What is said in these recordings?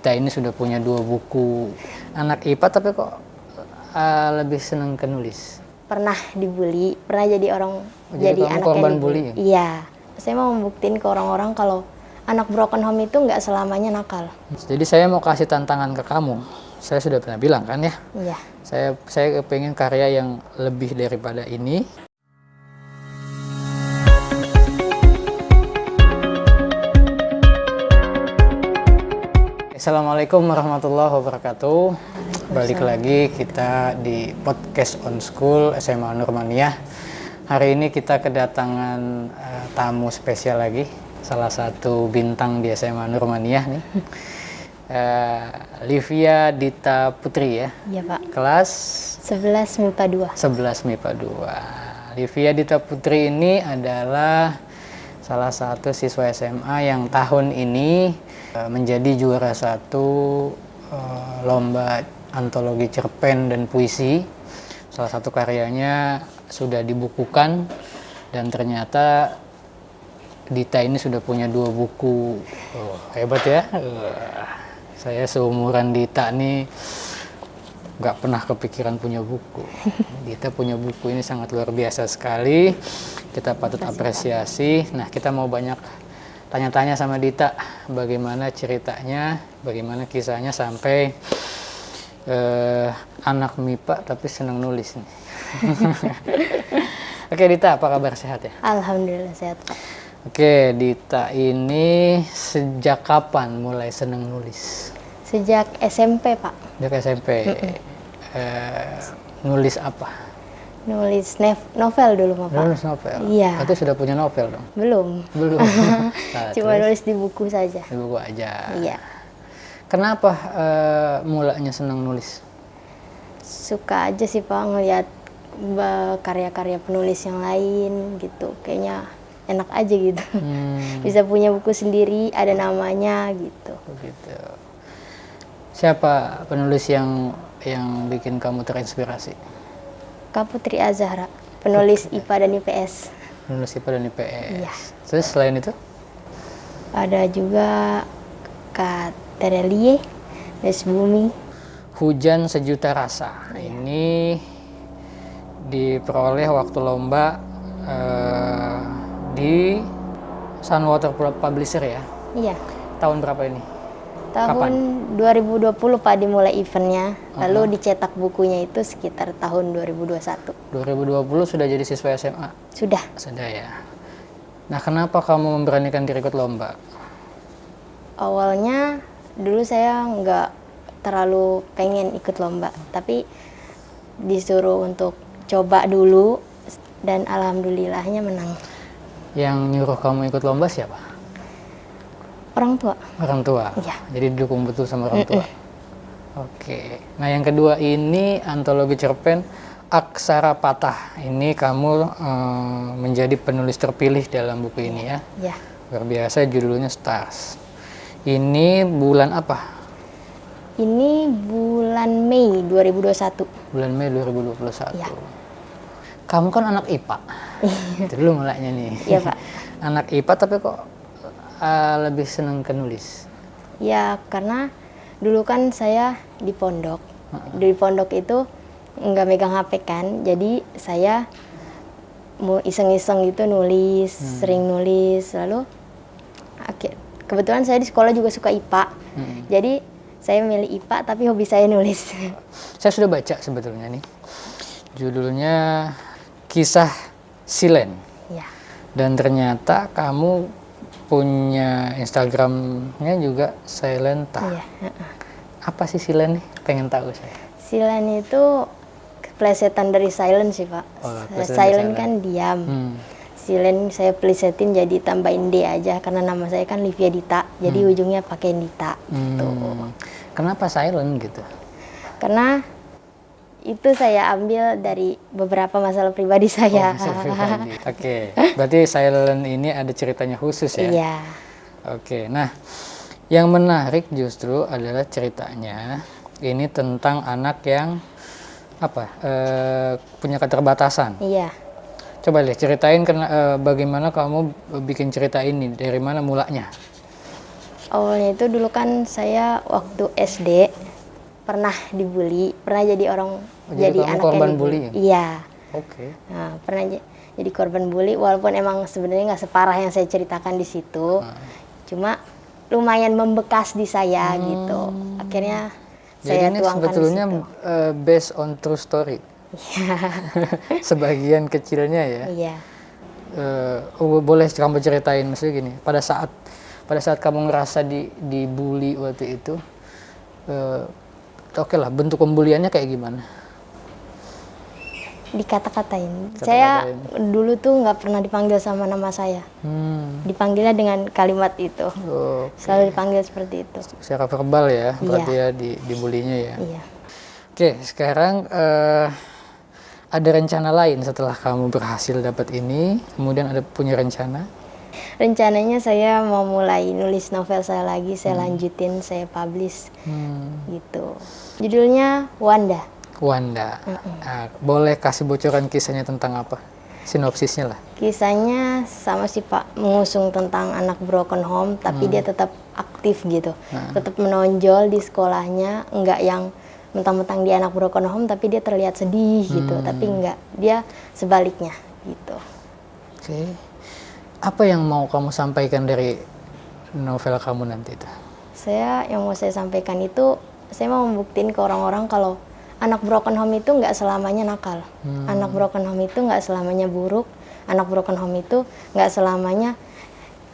Dita ini sudah punya 2 buku. Anak IPA tapi kok lebih senang ke nulis? Pernah dibully, pernah jadi orang Jadi kamu anak korban yang dibully. bully ya? Iya, saya mau membuktiin ke orang-orang kalau anak broken home itu nggak selamanya nakal. Jadi saya mau kasih tantangan ke kamu. Saya sudah pernah bilang kan ya? Iya. Saya pengen karya yang lebih daripada ini. Assalamualaikum warahmatullahi wabarakatuh. Balik lagi kita di podcast On School SMA Nurmaniyah. Hari ini kita kedatangan tamu spesial lagi, salah satu bintang di SMA Nurmaniyah nih. Livia Dita Putri ya. Iya, Pak. Kelas 11 MIPA 2. 11 MIPA 2. Livia Dita Putri ini adalah salah satu siswa SMA yang tahun ini menjadi juara 1 lomba antologi cerpen dan puisi. Salah satu karyanya sudah dibukukan dan ternyata Dita ini sudah punya 2 buku. Hebat ya. Saya seumuran Dita nih nggak pernah kepikiran punya buku. Dita punya buku ini sangat luar biasa sekali. Kita patut apresiasi. Nah, kita mau banyak tanya-tanya sama Dita, bagaimana ceritanya, bagaimana kisahnya sampai anak MIPA tapi senang nulis nih. Oke Dita, apa kabar, sehat ya? Alhamdulillah sehat, Pak. Oke, Dita ini sejak kapan mulai senang nulis? Sejak SMP, Pak. Sejak SMP. Nulis apa? Nulis novel dulu, Pak. Nulis novel? Iya. Berarti sudah punya novel dong? Belum. Belum. Nah, Cuma terus? nulis di buku saja. Di buku aja. Iya. Kenapa mulanya senang nulis? Suka aja sih, Pak, ngeliat karya-karya penulis yang lain gitu. Kayaknya enak aja gitu. Bisa punya buku sendiri, ada namanya gitu. Begitu. Siapa penulis yang bikin kamu terinspirasi? Kak Putri Azahra, penulis IPA dan IPS. Penulis IPA dan IPS. Iya. Terus selain itu? Ada juga Kak Terelie, Des Bumi. Hujan Sejuta Rasa. Ini diperoleh waktu lomba di Sunwater Publisher ya. Iya. Tahun berapa ini? Tahun Kapan? 2020 Pak dimulai eventnya, lalu dicetak bukunya itu sekitar tahun 2021. 2020 sudah jadi siswa SMA? Sudah. Sudah ya. Nah, kenapa kamu memberanikan diri ikut lomba? Awalnya dulu saya nggak terlalu pengen ikut lomba, tapi disuruh untuk coba dulu dan alhamdulillahnya menang. Yang nyuruh kamu ikut lomba siapa? Orang tua. Orang tua? Iya. Jadi didukung betul sama orang tua? Oke. Nah, yang kedua ini antologi cerpen Aksara Patah. Ini kamu menjadi penulis terpilih dalam buku ini ya? Iya. Luar biasa, judulnya Stars. Ini bulan apa? Ini bulan Mei 2021. Bulan Mei 2021. Iya. Kamu kan anak IPA. Itu dulu mulainya nih. Iya, Pak. Anak IPA tapi kok lebih senang ke nulis? Ya, karena dulu kan saya di pondok. Di pondok itu nggak megang HP kan, jadi saya mau iseng-iseng gitu nulis, sering nulis. Lalu kebetulan saya di sekolah juga suka IPA. Jadi saya milih IPA tapi hobi saya nulis. Saya sudah baca sebetulnya nih. Judulnya Kisah Silen. Ya. Dan ternyata kamu punya Instagramnya juga Silenta. Iya. Apa sih Silen nih? Pengen tahu saya. Silen itu keplesetan dari silent sih, Pak. Oh, plesetan Silent dari kan diam. Hmm. Silen saya plesetin jadi tambahin D aja karena nama saya kan Livia Dita. Jadi ujungnya pakai Dita gitu. Kenapa silent gitu? Karena itu saya ambil dari beberapa masalah pribadi saya. Masalah pribadi. Oke. Berarti silent ini ada ceritanya khusus ya? Iya. Oke. Nah, yang menarik justru adalah ceritanya ini tentang anak yang punya keterbatasan. Iya. Coba deh ceritain bagaimana kamu bikin cerita ini, dari mana mulanya? Awalnya itu dulu kan saya waktu SD pernah dibully, pernah jadi orang jadi kamu anak korban yang dibully. bullying? Iya. Oke. Nah, pernah jadi korban bully walaupun emang sebenarnya nggak separah yang saya ceritakan di situ. Cuma lumayan membekas di saya gitu. Akhirnya Jadi saya ini tuangkan di sebetulnya situ. based on true story. Iya. Sebagian kecilnya ya. Iya. Boleh kamu ceritain maksudnya gini, pada saat kamu ngerasa dibully waktu itu, oke lah, bentuk pembuliannya kayak gimana? Dikata-katain. Saya dulu tuh nggak pernah dipanggil sama nama saya. Dipanggilnya dengan kalimat itu. Selalu dipanggil seperti itu. Secara verbal ya, berarti Iya. ya dibulinya ya. Iya. Oke, sekarang ada rencana lain setelah kamu berhasil dapat ini, kemudian ada punya rencana? Rencananya saya mau mulai nulis novel saya lagi, saya lanjutin, saya publish gitu. Judulnya Wanda. Wanda. Nah, boleh kasih bocoran kisahnya tentang apa? Sinopsisnya lah. Kisahnya sama sih Pak, mengusung tentang anak broken home, tapi dia tetap aktif gitu. Tetap menonjol di sekolahnya, enggak yang mentang-mentang dia anak broken home tapi dia terlihat sedih gitu, tapi enggak, dia sebaliknya gitu. Oke. Apa yang mau kamu sampaikan dari novel kamu nanti itu? Yang mau saya sampaikan itu, saya mau membuktiin ke orang-orang kalau anak broken home itu nggak selamanya nakal. Anak broken home itu nggak selamanya buruk. Anak broken home itu nggak selamanya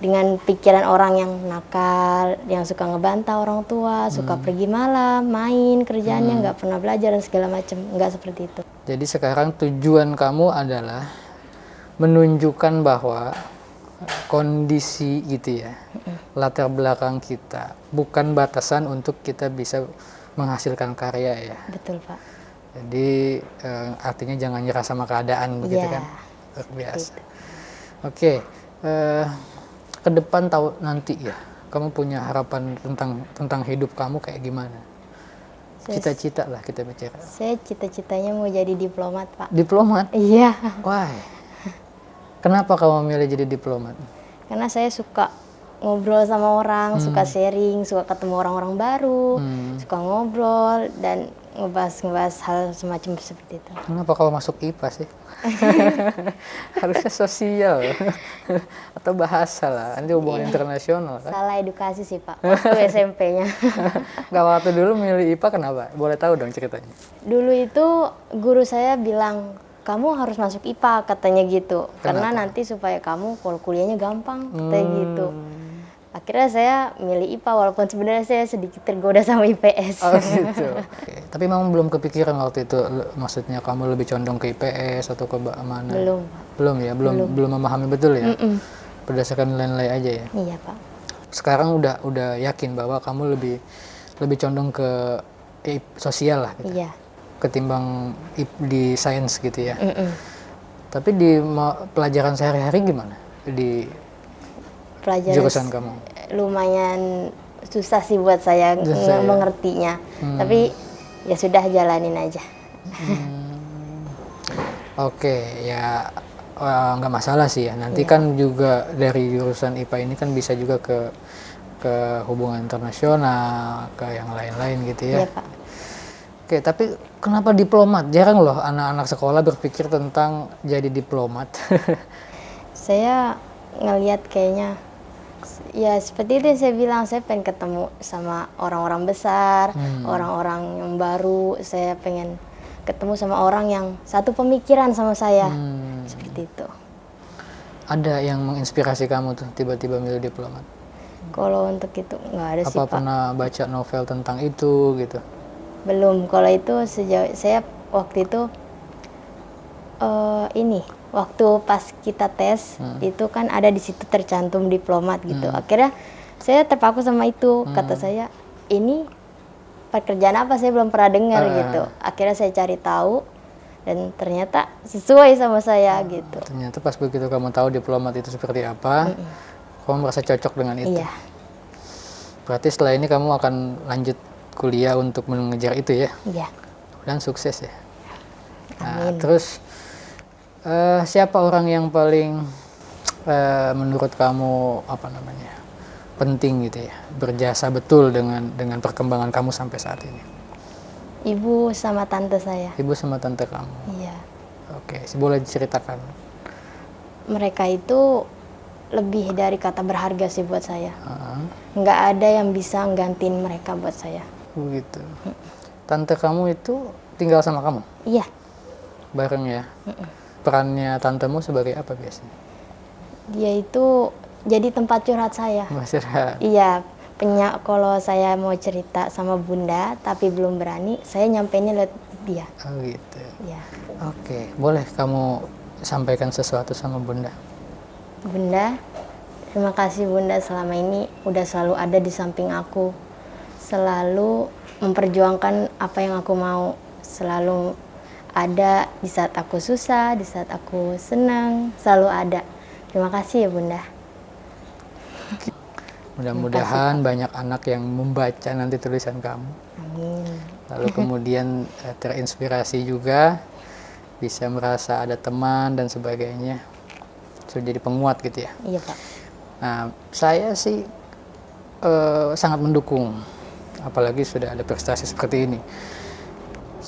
dengan pikiran orang yang nakal, yang suka ngebantah orang tua, suka pergi malam, main, kerjaannya nggak pernah belajar dan segala macam. Nggak seperti itu. Jadi sekarang tujuan kamu adalah menunjukkan bahwa kondisi gitu ya, latar belakang kita bukan batasan untuk kita bisa menghasilkan karya ya. Betul Pak. Jadi artinya jangan nyerah sama keadaan begitu Iya, kan? Luar biasa. Oke, ke depan tahu nanti ya, kamu punya harapan tentang hidup kamu kayak gimana? Cita-cita lah kita bicara. Saya cita-citanya mau jadi diplomat Pak. Diplomat? Iya. Why? Kenapa kamu milih jadi diplomat? Karena saya suka ngobrol sama orang, suka sharing, suka ketemu orang-orang baru, suka ngobrol dan ngebahas hal semacam seperti itu. Kenapa kamu masuk IPA sih? Harusnya sosial atau bahasa lah, nanti hubungan internasional kan? Salah edukasi sih Pak, waktu SMP-nya. Nggak, waktu dulu milih IPA kenapa? Boleh tahu dong ceritanya? Dulu itu guru saya bilang, kamu harus masuk IPA katanya gitu. Karena nanti supaya kamu kalau kuliahnya gampang katanya gitu. Akhirnya saya milih IPA walaupun sebenarnya saya sedikit tergoda sama IPS. Oh gitu. Oke. Tapi memang belum kepikiran waktu itu, maksudnya kamu lebih condong ke IPS atau ke mana? Belum Pak. Belum ya, belum memahami betul ya. Berdasarkan nilai-nilai aja ya. Iya Pak. Sekarang udah yakin bahwa kamu lebih condong ke sosial lah gitu. Iya. Ketimbang di sains gitu ya. Tapi di pelajaran sehari-hari gimana? Di Pelajaran jurusan kamu? Lumayan susah sih buat saya mengertinya. Tapi ya sudah jalanin aja. Oke, ya nggak masalah sih ya. Nanti kan juga dari jurusan IPA ini kan bisa juga ke hubungan internasional, ke yang lain-lain gitu ya. Iya Pak. Oke, tapi kenapa diplomat? Jarang loh anak-anak sekolah berpikir tentang jadi diplomat. Saya ngelihat kayaknya ya seperti itu yang saya bilang, saya pengen ketemu sama orang-orang besar, orang-orang yang baru, saya pengen ketemu sama orang yang satu pemikiran sama saya, seperti itu. Ada yang menginspirasi kamu tuh tiba-tiba milih diplomat? Kalau untuk itu nggak ada sih Apa Pak. pernah baca novel tentang itu gitu? Belum, kalau itu sejauh saya waktu itu waktu pas kita tes itu kan ada di situ tercantum diplomat gitu. Akhirnya saya terpaku sama itu. Kata saya, ini pekerjaan apa, saya belum pernah dengar gitu. Akhirnya saya cari tahu dan ternyata sesuai sama saya gitu. Ternyata pas begitu kamu tahu diplomat itu seperti apa, kamu merasa cocok dengan itu. Iya. Berarti setelah ini kamu akan lanjut kuliah untuk mengejar itu ya? Iya. Dan sukses ya. Nah, Amin. terus siapa orang yang paling menurut kamu penting gitu ya, berjasa betul dengan perkembangan kamu sampai saat ini? Ibu sama tante saya. Ibu sama tante kamu. Iya. Oke, boleh diceritakan? Mereka itu lebih dari kata berharga sih buat saya. Heeh. Nggak ada yang bisa nggantiin mereka buat saya. Begitu. Tante kamu itu tinggal sama kamu? Iya. Bareng ya? Perannya tantemu sebagai apa biasanya? Dia itu jadi tempat curhat saya. Masyarakat. Iya. Kalau saya mau cerita sama bunda tapi belum berani, saya nyampeinnya lewat dia. Oh gitu. Iya. Oke, boleh kamu sampaikan sesuatu sama bunda? Bunda, terima kasih bunda selama ini udah selalu ada di samping aku. Selalu memperjuangkan apa yang aku mau. Selalu ada di saat aku susah, di saat aku senang, selalu ada. Terima kasih ya bunda. Mudah-mudahan banyak anak yang membaca nanti tulisan kamu. Amin. Lalu kemudian terinspirasi juga, bisa merasa ada teman dan sebagainya. Sudah jadi penguat gitu ya. Iya Pak. Nah, saya sih sangat mendukung, apalagi sudah ada prestasi seperti ini.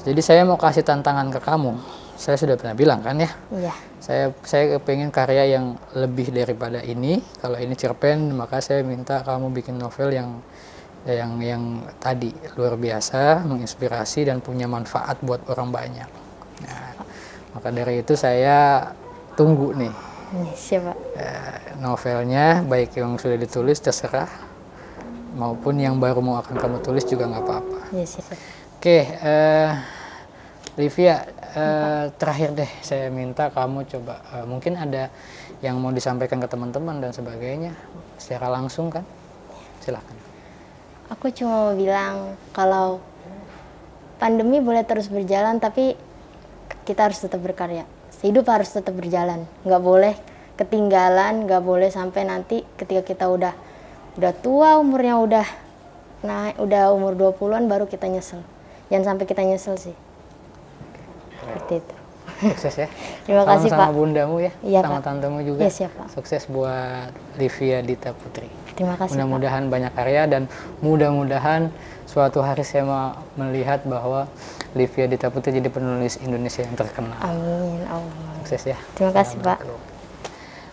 Jadi saya mau kasih tantangan ke kamu. Saya sudah pernah bilang kan ya. Iya. Saya pengen karya yang lebih daripada ini. Kalau ini cerpen, maka saya minta kamu bikin novel yang tadi luar biasa, menginspirasi dan punya manfaat buat orang banyak. Nah, maka dari itu saya tunggu nih. Siapa? Novelnya, baik yang sudah ditulis terserah, maupun yang baru mau akan kamu tulis juga nggak apa-apa. Iya siapa? Oke, Livia, terakhir deh saya minta kamu coba, mungkin ada yang mau disampaikan ke teman-teman dan sebagainya secara langsung kan? Silahkan. Aku cuma mau bilang kalau pandemi boleh terus berjalan tapi kita harus tetap berkarya. Hidup harus tetap berjalan, nggak boleh ketinggalan, nggak boleh sampai nanti ketika kita udah tua umurnya udah umur 20-an baru kita nyesel. Jangan sampai kita nyesel sih. Seperti itu. Sukses ya. Terima kasih sama Pak. bundamu ya, Iya, sama Pak. tantemu juga. Iya, siap, Pak. Sukses buat Livia Dita Putri. Terima kasih Pak. Mudah-mudahan banyak karya dan mudah-mudahan suatu hari saya mau melihat bahwa Livia Dita Putri jadi penulis Indonesia yang terkenal. Amin Allah. Sukses ya. Terima kasih Pak.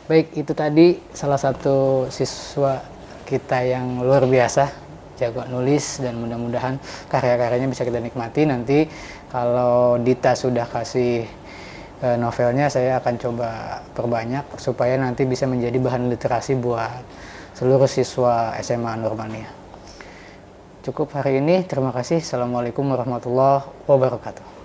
Baik, itu tadi salah satu siswa kita yang luar biasa, jago nulis, dan mudah-mudahan karya-karyanya bisa kita nikmati. Nanti kalau Dita sudah kasih novelnya, saya akan coba perbanyak supaya nanti bisa menjadi bahan literasi buat seluruh siswa SMA Nurmania. Cukup hari ini, terima kasih. Assalamualaikum warahmatullahi wabarakatuh.